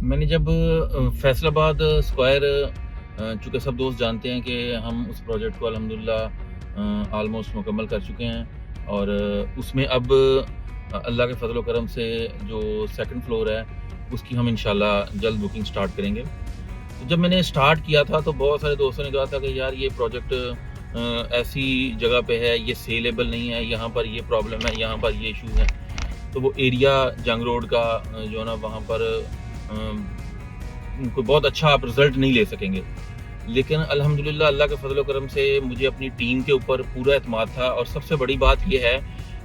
मैंने जब फैसलाबाद स्क्वायर, चूँकि सब दोस्त जानते हैं कि हम उस प्रोजेक्ट को अल्हम्दुलिल्लाह ऑलमोस्ट मुकम्मल कर चुके हैं और उसमें अब अल्लाह के फज़ल व करम से जो सेकंड फ्लोर है उसकी हम इंशाल्लाह जल्द बुकिंग स्टार्ट करेंगे। तो जब मैंने स्टार्ट किया था तो बहुत सारे दोस्तों ने कहा था कि यार ये प्रोजेक्ट ऐसी जगह पे है, ये सेलेबल नहीं है, यहाँ पर ये प्रॉब्लम है, यहाँ पर ये इशू है। तो वो एरिया जंग रोड का जो है ना वहाँ पर कोई बहुत अच्छा आप रिज़ल्ट नहीं ले सकेंगे। लेकिन अल्हम्दुलिल्लाह अल्लाह के फ़ज़ल व करम से मुझे अपनी टीम के ऊपर पूरा एतमाद था और सबसे बड़ी बात ये है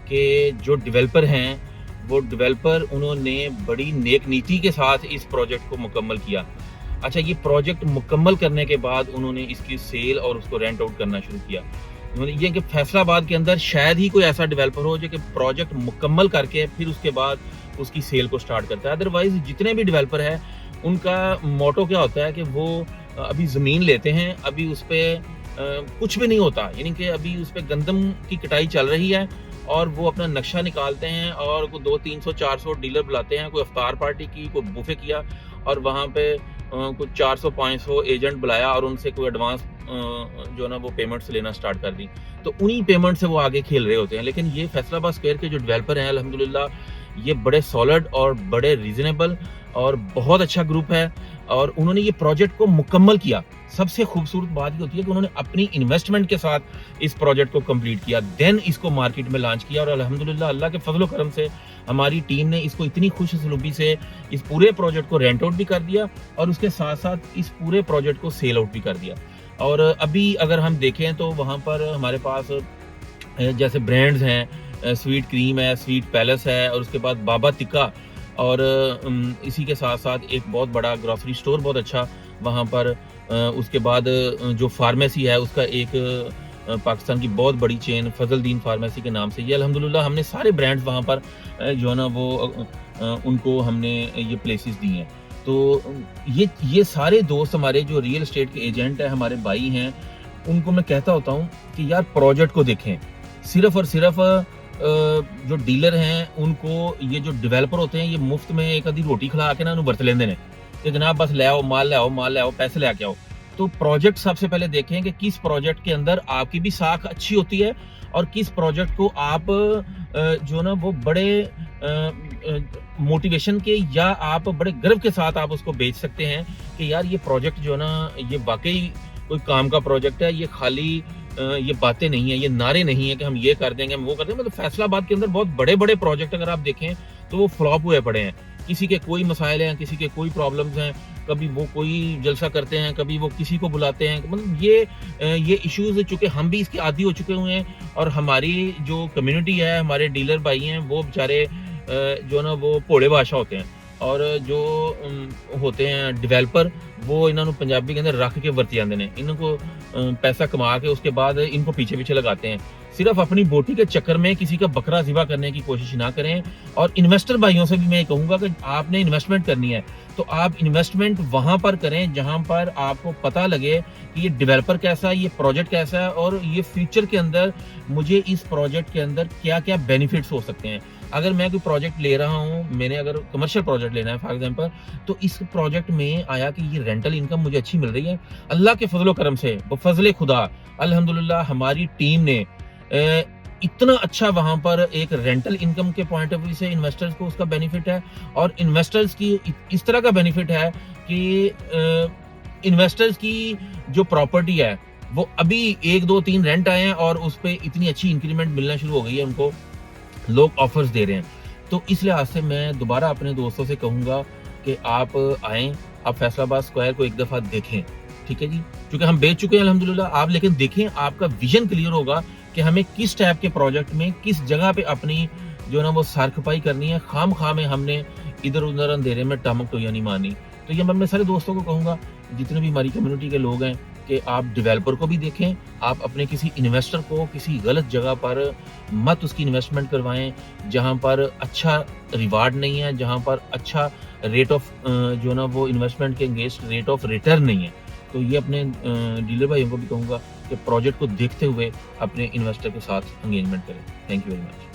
कि जो डेवलपर हैं, वो डेवलपर उन्होंने बड़ी नेक नीति के साथ इस प्रोजेक्ट को मुकम्मल किया। अच्छा, ये प्रोजेक्ट मुकम्मल करने के बाद उन्होंने इसकी सेल और उसको रेंट आउट करना शुरू किया। उन्होंने ये कि फैसलाबाद के अंदर शायद ही कोई ऐसा डेवलपर हो जो कि प्रोजेक्ट मुकम्मल करके फिर उसके बाद उसकी सेल को स्टार्ट करता है। अदरवाइज़ जितने भी डेवलपर हैं, उनका मोटो क्या होता है कि वो अभी ज़मीन लेते हैं, अभी उस पे कुछ भी नहीं होता, यानी कि अभी उस पे गंदम की कटाई चल रही है और वो अपना नक्शा निकालते हैं और कोई 200-300-400 डीलर बुलाते हैं, कोई इफ्तार पार्टी की, कोई बुफे किया और वहाँ पे कुछ 400-500 एजेंट बुलाया और उनसे कोई एडवांस जो है ना वो पेमेंट्स लेना स्टार्ट कर दी। तो उन्हीं पेमेंट से वो आगे खेल रहे होते हैं। लेकिन ये फैसलाबाद स्क्वायर के जो डेवलपर हैं अल्हम्दुलिल्लाह, ये बड़े सॉलिड और बड़े रीज़नेबल और बहुत अच्छा ग्रुप है और उन्होंने ये प्रोजेक्ट को मुकम्मल किया। सबसे खूबसूरत बात ये होती है कि उन्होंने अपनी इन्वेस्टमेंट के साथ इस प्रोजेक्ट को कंप्लीट किया, देन इसको मार्केट में लॉन्च किया और अल्हम्दुलिल्लाह अल्लाह के फज़ल व करम से हमारी टीम ने इसको इतनी खुशसलूबी से इस पूरे प्रोजेक्ट को रेंट आउट भी कर दिया और उसके साथ-साथ इस पूरे प्रोजेक्ट को सेल आउट भी कर दिया। और अभी अगर हम देखें तो वहाँ पर हमारे पास जैसे ब्रांड्स हैं, स्वीट क्रीम है, स्वीट पैलेस है और उसके बाद बाबा तिक्का और इसी के साथ-साथ एक बहुत बड़ा ग्रोसरी स्टोर बहुत अच्छा वहाँ पर, उसके बाद जो फार्मेसी है उसका एक पाकिस्तान की बहुत बड़ी चेन फजलदीन फार्मेसी के नाम से, ये अल्हम्दुलिल्लाह हमने सारे ब्रांड्स वहाँ पर जो है ना वो उनको हमने ये प्लेसेस दी हैं। तो ये सारे दोस्त हमारे जो रियल एस्टेट के एजेंट हैं, हमारे भाई हैं, उनको मैं कहता होता हूँ कि यार प्रोजेक्ट को देखें। सिर्फ़ और सिर्फ़ जो डीलर हैं उनको ये जो डेवलपर होते हैं ये मुफ्त में एक आधी रोटी खिला के ना उन्हें बरत लेंदे ने कि जनाब बस ले आओ, माल ले आओ, माल ले आओ, पैसे लेके आओ। तो प्रोजेक्ट सबसे पहले देखें कि किस प्रोजेक्ट के अंदर आपकी भी साख अच्छी होती है और किस प्रोजेक्ट को आप जो ना वो बड़े मोटिवेशन के या आप बड़े गर्व के साथ आप उसको बेच सकते हैं कि यार ये प्रोजेक्ट जो है ना ये वाकई कोई काम का प्रोजेक्ट है, ये खाली ये बातें नहीं है, ये नारे नहीं है कि हम ये कर देंगे, हम वो कर देंगे। मतलब फैसलाबाद के अंदर बहुत बड़े-बड़े प्रोजेक्ट अगर आप देखें तो वो फ्लॉप हुए पड़े हैं। किसी के कोई मसाइल हैं, किसी के कोई प्रॉब्लम्स हैं, कभी वो कोई जलसा करते हैं, कभी वो किसी को बुलाते हैं। मतलब ये इश्यूज़ चूँकि हम भी इसके आदी हो चुके हुए हैं और हमारी जो कम्युनिटी है, हमारे डीलर भाई हैं, वो बेचारे जो है ना वो भोले बादशाह होते हैं और जो होते हैं डेवलपर, वो इन्हों पंजाबी के अंदर रख के वरती जाते हैं। इनको पैसा कमा के उसके बाद इनको पीछे-पीछे लगाते हैं। सिर्फ अपनी बोटी के चक्कर में किसी का बकरा ज़िबा करने की कोशिश ना करें। और इन्वेस्टर भाइयों से भी मैं ये कहूँगा कि आपने इन्वेस्टमेंट करनी है, तो आप इन्वेस्टमेंट वहाँ पर करें जहाँ पर आपको पता लगे कि ये डेवलपर कैसा है, ये प्रोजेक्ट कैसा है और ये फ्यूचर के अंदर मुझे इस प्रोजेक्ट के अंदर क्या-क्या बेनिफिट्स हो सकते हैं। अगर मैं कोई प्रोजेक्ट ले रहा हूँ, मैंने अगर कमर्शियल प्रोजेक्ट लेना है फॉर एग्जांपल, तो इस प्रोजेक्ट में आया कि ये रेंटल इनकम मुझे अच्छी मिल रही है। अल्लाह के फज़ल व करम से, बफ़ज़्ल खुदा अल्हम्दुलिल्लाह हमारी टीम ने इतना अच्छा वहाँ पर एक रेंटल इनकम के पॉइंट ऑफ व्यू से इन्वेस्टर्स को उसका बेनिफिट है और इन्वेस्टर्स की इस तरह का बेनिफिट है कि इन्वेस्टर्स की जो प्रॉपर्टी है वो अभी 1, 2, 3 रेंट आए हैं और उस पे इतनी अच्छी इंक्रीमेंट मिलना शुरू हो गई है, उनको लोग ऑफर्स दे रहे हैं। तो इस लिहाज से मैं दोबारा अपने दोस्तों से कहूँगा कि आप आएँ, आप फैसलाबाद स्क्वायर को एक दफ़ा देखें, ठीक है जी? क्योंकि हम बेच चुके हैं अल्हम्दुलिल्लाह, आप लेकिन देखें, आपका विजन क्लियर होगा कि हमें किस टाइप के प्रोजेक्ट में, किस जगह पे अपनी जो है ना वो सार-खपाई करनी है, खाम-खा में हमने इधर-उधर अंधेरे में टामक-टोइयां नहीं मारनी। तो ये मैं अपने सारे दोस्तों को कहूँगा, जितने भी हमारी कम्युनिटी के लोग हैं, कि आप डेवलपर को भी देखें, आप अपने किसी इन्वेस्टर को किसी गलत जगह पर मत उसकी इन्वेस्टमेंट करवाएँ, जहाँ पर अच्छा रिवार्ड नहीं है, जहाँ पर अच्छा रेट ऑफ जो है ना वो इन्वेस्टमेंट के अगेंस्ट रेट ऑफ रिटर्न नहीं है। तो ये अपने डीलर भाइयों को भी कहूँगा कि प्रोजेक्ट को देखते हुए अपने इन्वेस्टर के साथ एंगेजमेंट करें। Thank you very much.